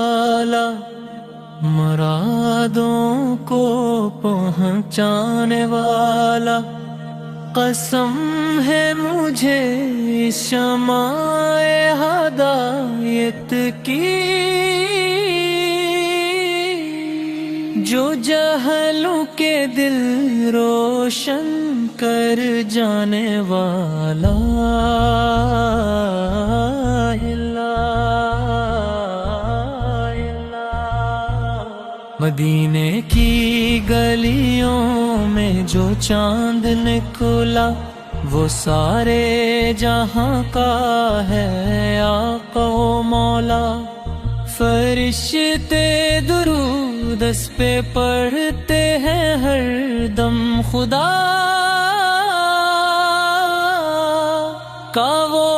والا، مرادوں کو پہنچانے والا، قسم ہے مجھے شمع ہدایت کی، جو جہلوں کے دل روشن کر جانے والا، مدینے کی گلیوں میں جو چاند نکلا، وہ سارے جہاں کا ہے آقا و مولا، فرشتے درود اس پہ پڑھتے ہیں ہر دم، خدا کا وہ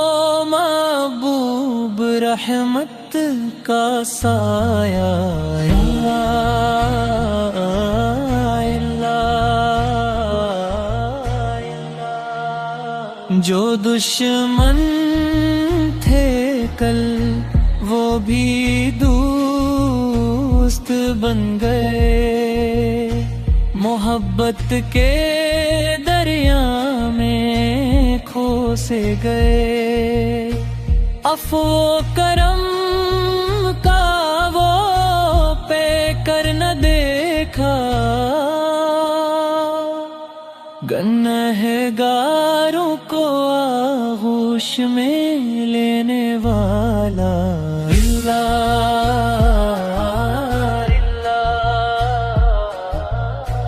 محبوب رحمت کا سایہ، جو دشمن تھے کل وہ بھی دوست بن گئے، محبت کے دریا میں کھو سے گئے، عفو و کرم کا وہ پے کر نہ دیکھا، گنہگاروں کو آغوش میں لینے والا،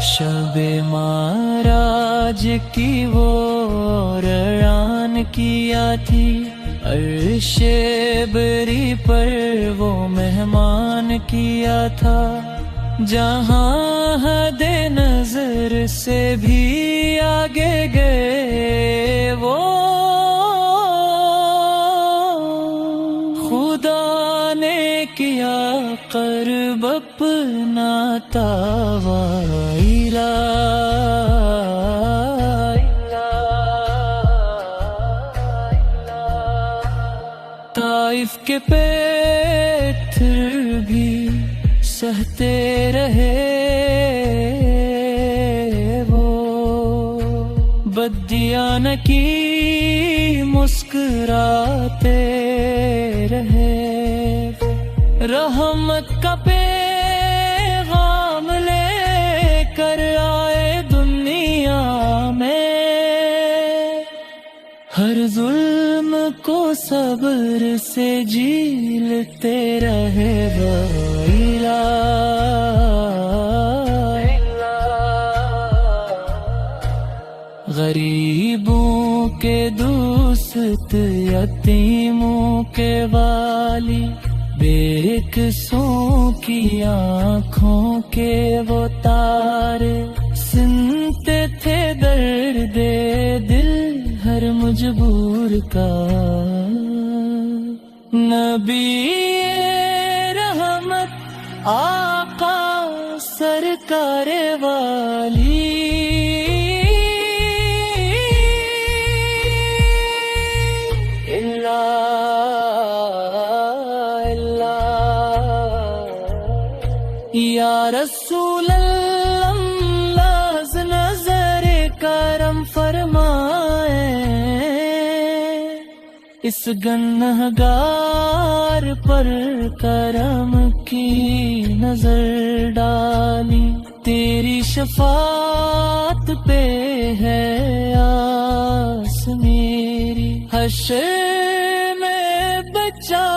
شب معراج کی وہ اعلان کیا تھی، عرش بری پر وہ مہمان کیا تھا، جہاں حد نظر سے بھی آگے گئے وہ، خدا نے کیا قرب اپنا تاویلا، طائف کے پتھر بھی سہتے رہے وہ، بدیان کی مسکراتے رہے، رحمت کا پیغام لے کر آئے دنیا میں، ہر ظلم کو صبر سے جھیلتے رہے غریبوں کے دوست، یتیموں کے والی، بے قصوں کی آنکھوں کے وہ تارے، سنتے تھے درد دل ہر مجبور کا، نبی رحمت آقا سرکار والی، یا رسول اللہ نظر کرم فرمائے، اس گنہگار پر کرم کی نظر ڈالی، تیری شفاعت پہ ہے آس میری، حشر میں بچا